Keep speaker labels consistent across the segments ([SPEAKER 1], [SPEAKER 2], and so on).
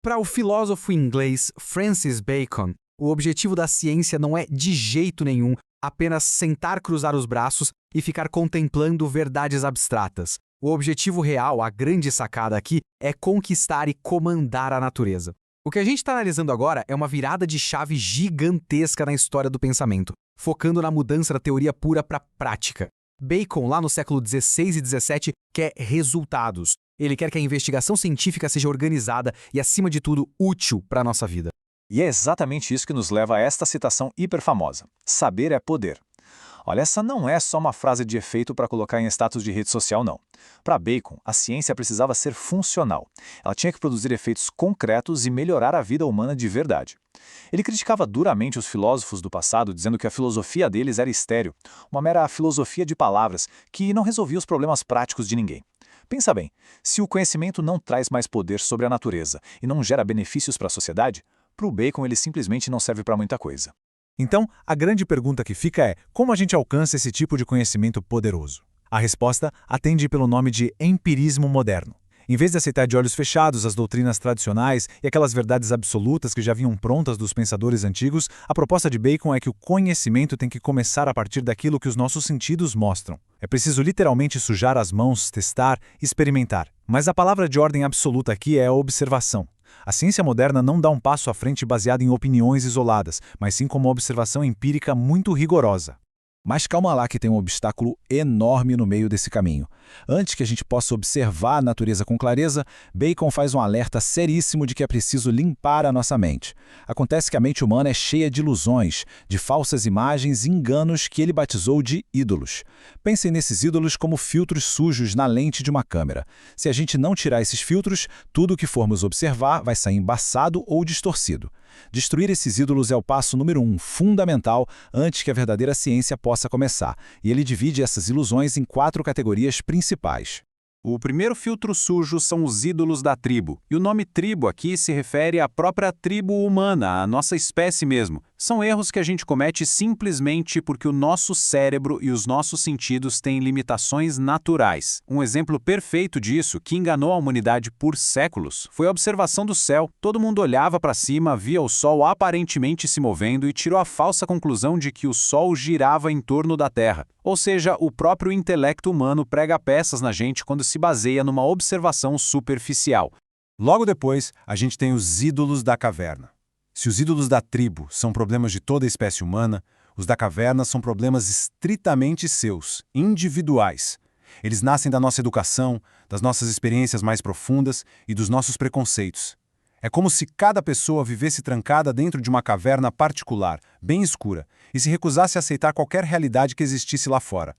[SPEAKER 1] Para o filósofo inglês Francis Bacon, o objetivo da ciência não é, de jeito nenhum, apenas sentar, cruzar os braços e ficar contemplando verdades abstratas. O objetivo real, a grande sacada aqui, é conquistar e comandar a natureza. O que a gente está analisando agora é uma virada de chave gigantesca na história do pensamento, focando na mudança da teoria pura para a prática. Bacon, lá no século XVI e XVII, quer resultados. Ele quer que a investigação científica seja organizada e, acima de tudo, útil para a nossa vida.
[SPEAKER 2] E é exatamente isso que nos leva a esta citação hiperfamosa: saber é poder. Olha, essa não é só uma frase de efeito para colocar em status de rede social, não. Para Bacon, a ciência precisava ser funcional. Ela tinha que produzir efeitos concretos e melhorar a vida humana de verdade. Ele criticava duramente os filósofos do passado, dizendo que a filosofia deles era estéril, uma mera filosofia de palavras, que não resolvia os problemas práticos de ninguém. Pensa bem, se o conhecimento não traz mais poder sobre a natureza e não gera benefícios para a sociedade, para o Bacon ele simplesmente não serve para muita coisa.
[SPEAKER 3] Então, a grande pergunta que fica é: como a gente alcança esse tipo de conhecimento poderoso? A resposta atende pelo nome de empirismo moderno. Em vez de aceitar de olhos fechados as doutrinas tradicionais e aquelas verdades absolutas que já vinham prontas dos pensadores antigos, a proposta de Bacon é que o conhecimento tem que começar a partir daquilo que os nossos sentidos mostram. É preciso literalmente sujar as mãos, testar, experimentar. Mas a palavra de ordem absoluta aqui é a observação. A ciência moderna não dá um passo à frente baseado em opiniões isoladas, mas sim com uma observação empírica muito rigorosa. Mas calma lá que tem um obstáculo enorme no meio desse caminho. Antes que a gente possa observar a natureza com clareza, Bacon faz um alerta seríssimo de que é preciso limpar a nossa mente. Acontece que a mente humana é cheia de ilusões, de falsas imagens e enganos que ele batizou de ídolos. Pensem nesses ídolos como filtros sujos na lente de uma câmera. Se a gente não tirar esses filtros, tudo o que formos observar vai sair embaçado ou distorcido. Destruir esses ídolos é o passo número 1, fundamental, antes que a verdadeira ciência possa começar, e ele divide essas ilusões em 4 categorias principais.
[SPEAKER 4] O primeiro filtro sujo são os ídolos da tribo, e o nome tribo aqui se refere à própria tribo humana, à nossa espécie mesmo. São erros que a gente comete simplesmente porque o nosso cérebro e os nossos sentidos têm limitações naturais. Um exemplo perfeito disso, que enganou a humanidade por séculos, foi a observação do céu. Todo mundo olhava para cima, via o Sol aparentemente se movendo e tirou a falsa conclusão de que o Sol girava em torno da Terra. Ou seja, o próprio intelecto humano prega peças na gente quando se baseia numa observação superficial.
[SPEAKER 3] Logo depois, a gente tem os ídolos da caverna. Se os ídolos da tribo são problemas de toda a espécie humana, os da caverna são problemas estritamente seus, individuais. Eles nascem da nossa educação, das nossas experiências mais profundas e dos nossos preconceitos. É como se cada pessoa vivesse trancada dentro de uma caverna particular, bem escura, e se recusasse a aceitar qualquer realidade que existisse lá fora.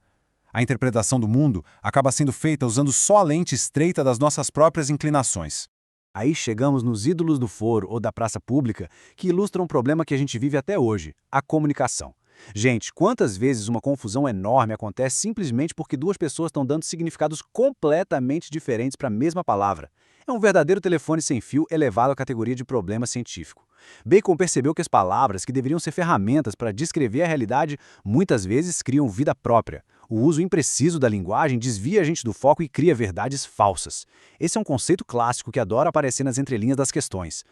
[SPEAKER 3] A interpretação do mundo acaba sendo feita usando só a lente estreita das nossas próprias inclinações.
[SPEAKER 5] Aí chegamos nos ídolos do foro ou da praça pública, que ilustram um problema que a gente vive até hoje: a comunicação. Gente, quantas vezes uma confusão enorme acontece simplesmente porque duas pessoas estão dando significados completamente diferentes para a mesma palavra? É um verdadeiro telefone sem fio elevado à categoria de problema científico. Bacon percebeu que as palavras, que deveriam ser ferramentas para descrever a realidade, muitas vezes criam vida própria. O uso impreciso da linguagem desvia a gente do foco e cria verdades falsas. Esse é um conceito clássico que adora aparecer nas entrelinhas das questões.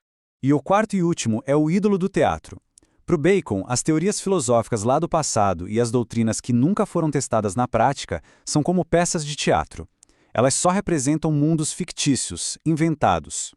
[SPEAKER 6] E o quarto e último é o ídolo do teatro. Para o Bacon, as teorias filosóficas lá do passado e as doutrinas que nunca foram testadas na prática são como peças de teatro. Elas só representam mundos fictícios, inventados.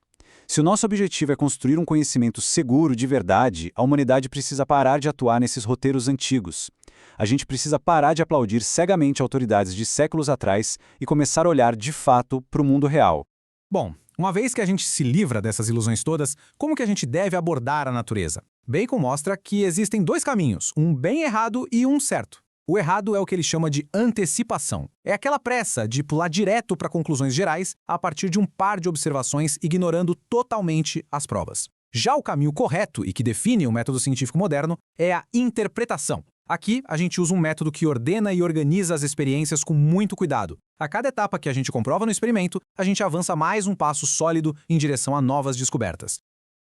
[SPEAKER 6] Se o nosso objetivo é construir um conhecimento seguro de verdade, a humanidade precisa parar de atuar nesses roteiros antigos. A gente precisa parar de aplaudir cegamente autoridades de séculos atrás e começar a olhar de fato para o mundo real.
[SPEAKER 1] Bom, uma vez que a gente se livra dessas ilusões todas, como que a gente deve abordar a natureza? Bacon mostra que existem 2 caminhos, um bem errado e um certo. O errado é o que ele chama de antecipação. É aquela pressa de pular direto para conclusões gerais a partir de um par de observações, ignorando totalmente as provas. Já o caminho correto, e que define o método científico moderno, é a interpretação. Aqui, a gente usa um método que ordena e organiza as experiências com muito cuidado. A cada etapa que a gente comprova no experimento, a gente avança mais um passo sólido em direção a novas descobertas.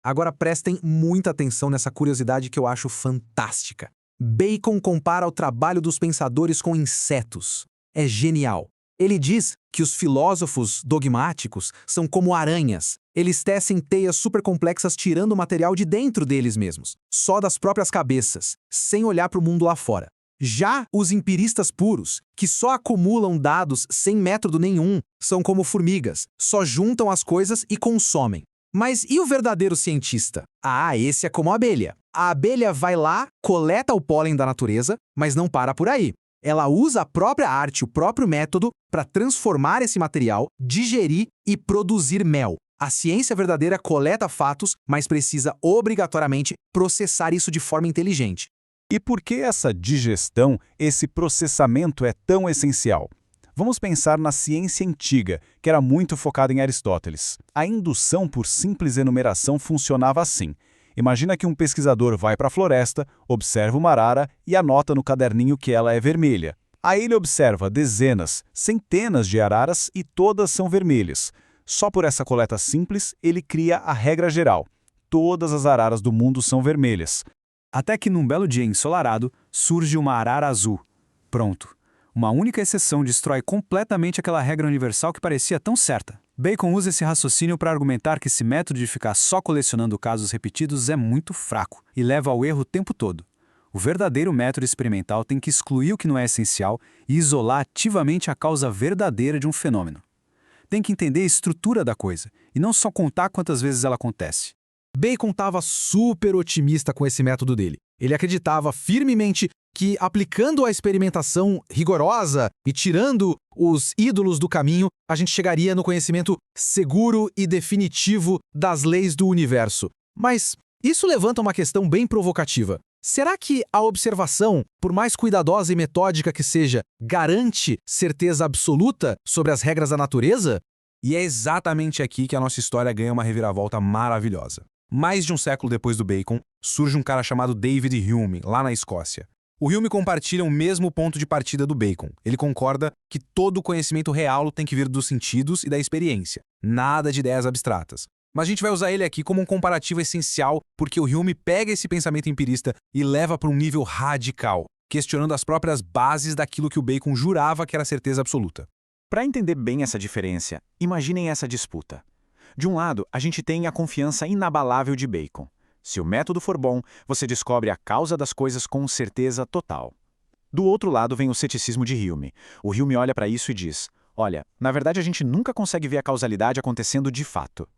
[SPEAKER 1] Agora prestem muita atenção nessa curiosidade que eu acho fantástica. Bacon compara o trabalho dos pensadores com insetos. É genial. Ele diz que os filósofos dogmáticos são como aranhas. Eles tecem teias supercomplexas tirando o material de dentro deles mesmos, só das próprias cabeças, sem olhar para o mundo lá fora. Já os empiristas puros, que só acumulam dados sem método nenhum, são como formigas, só juntam as coisas e consomem. Mas e o verdadeiro cientista? Ah, esse é como a abelha. A abelha vai lá, coleta o pólen da natureza, mas não para por aí. Ela usa a própria arte, o próprio método, para transformar esse material, digerir e produzir mel. A ciência verdadeira coleta fatos, mas precisa obrigatoriamente processar isso de forma inteligente.
[SPEAKER 3] E por que essa digestão, esse processamento é tão essencial? Vamos pensar na ciência antiga, que era muito focada em Aristóteles. A indução por simples enumeração funcionava assim. Imagina que um pesquisador vai para a floresta, observa uma arara e anota no caderninho que ela é vermelha. Aí ele observa dezenas, centenas de araras e todas são vermelhas. Só por essa coleta simples, ele cria a regra geral. Todas as araras do mundo são vermelhas.
[SPEAKER 6] Até que num belo dia ensolarado, surge uma arara azul. Pronto. Uma única exceção destrói completamente aquela regra universal que parecia tão certa. Bacon usa esse raciocínio para argumentar que esse método de ficar só colecionando casos repetidos é muito fraco e leva ao erro o tempo todo. O verdadeiro método experimental tem que excluir o que não é essencial e isolar ativamente a causa verdadeira de um fenômeno. Tem que entender a estrutura da coisa e não só contar quantas vezes ela acontece.
[SPEAKER 1] Bacon estava super otimista com esse método dele. Ele acreditava firmemente que, aplicando a experimentação rigorosa e tirando os ídolos do caminho, a gente chegaria no conhecimento seguro e definitivo das leis do universo. Mas isso levanta uma questão bem provocativa. Será que a observação, por mais cuidadosa e metódica que seja, garante certeza absoluta sobre as regras da natureza?
[SPEAKER 7] E é exatamente aqui que a nossa história ganha uma reviravolta maravilhosa. Mais de um século depois do Bacon, surge um cara chamado David Hume, lá na Escócia. O Hume compartilha o mesmo ponto de partida do Bacon. Ele concorda que todo conhecimento real tem que vir dos sentidos e da experiência, nada de ideias abstratas. Mas a gente vai usar ele aqui como um comparativo essencial porque o Hume pega esse pensamento empirista e leva para um nível radical, questionando as próprias bases daquilo que o Bacon jurava que era certeza absoluta.
[SPEAKER 2] Para entender bem essa diferença, imaginem essa disputa. De um lado, a gente tem a confiança inabalável de Bacon. Se o método for bom, você descobre a causa das coisas com certeza total. Do outro lado vem o ceticismo de Hume. O Hume olha para isso e diz, olha, na verdade a gente nunca consegue ver a causalidade acontecendo de fato.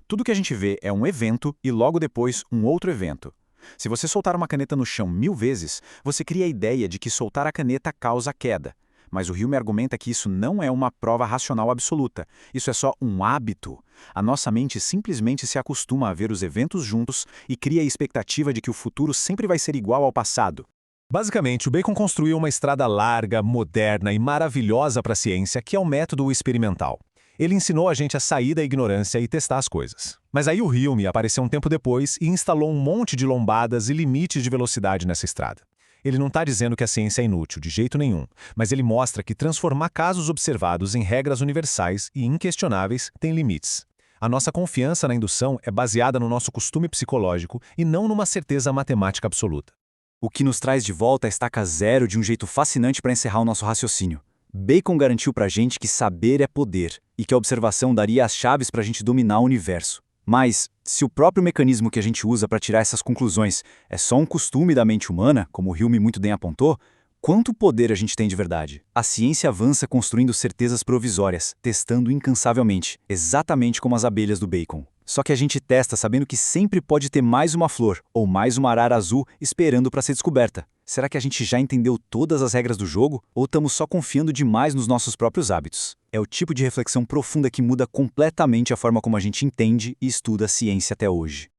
[SPEAKER 2] Tudo que a gente vê é um evento e logo depois um outro evento. Se você soltar uma caneta no chão 1000 vezes, você cria a ideia de que soltar a caneta causa queda. Mas o Hume argumenta que isso não é uma prova racional absoluta, isso é só um hábito. A nossa mente simplesmente se acostuma a ver os eventos juntos e cria a expectativa de que o futuro sempre vai ser igual ao passado.
[SPEAKER 8] Basicamente, o Bacon construiu uma estrada larga, moderna e maravilhosa para a ciência, que é o método experimental. Ele ensinou a gente a sair da ignorância e testar as coisas. Mas aí o Hume apareceu um tempo depois e instalou um monte de lombadas e limites de velocidade nessa estrada. Ele não está dizendo que a ciência é inútil, de jeito nenhum, mas ele mostra que transformar casos observados em regras universais e inquestionáveis tem limites. A nossa confiança na indução é baseada no nosso costume psicológico e não numa certeza matemática absoluta.
[SPEAKER 6] O que nos traz de volta a estaca zero de um jeito fascinante para encerrar o nosso raciocínio. Bacon garantiu pra gente que saber é poder e que a observação daria as chaves para a gente dominar o universo. Mas, se o próprio mecanismo que a gente usa para tirar essas conclusões é só um costume da mente humana, como o Hume muito bem apontou, quanto poder a gente tem de verdade? A ciência avança construindo certezas provisórias, testando incansavelmente, exatamente como as abelhas do Bacon. Só que a gente testa sabendo que sempre pode ter mais uma flor ou mais uma arara azul esperando para ser descoberta. Será que a gente já entendeu todas as regras do jogo ou estamos só confiando demais nos nossos próprios hábitos? É o tipo de reflexão profunda que muda completamente a forma como a gente entende e estuda a ciência até hoje.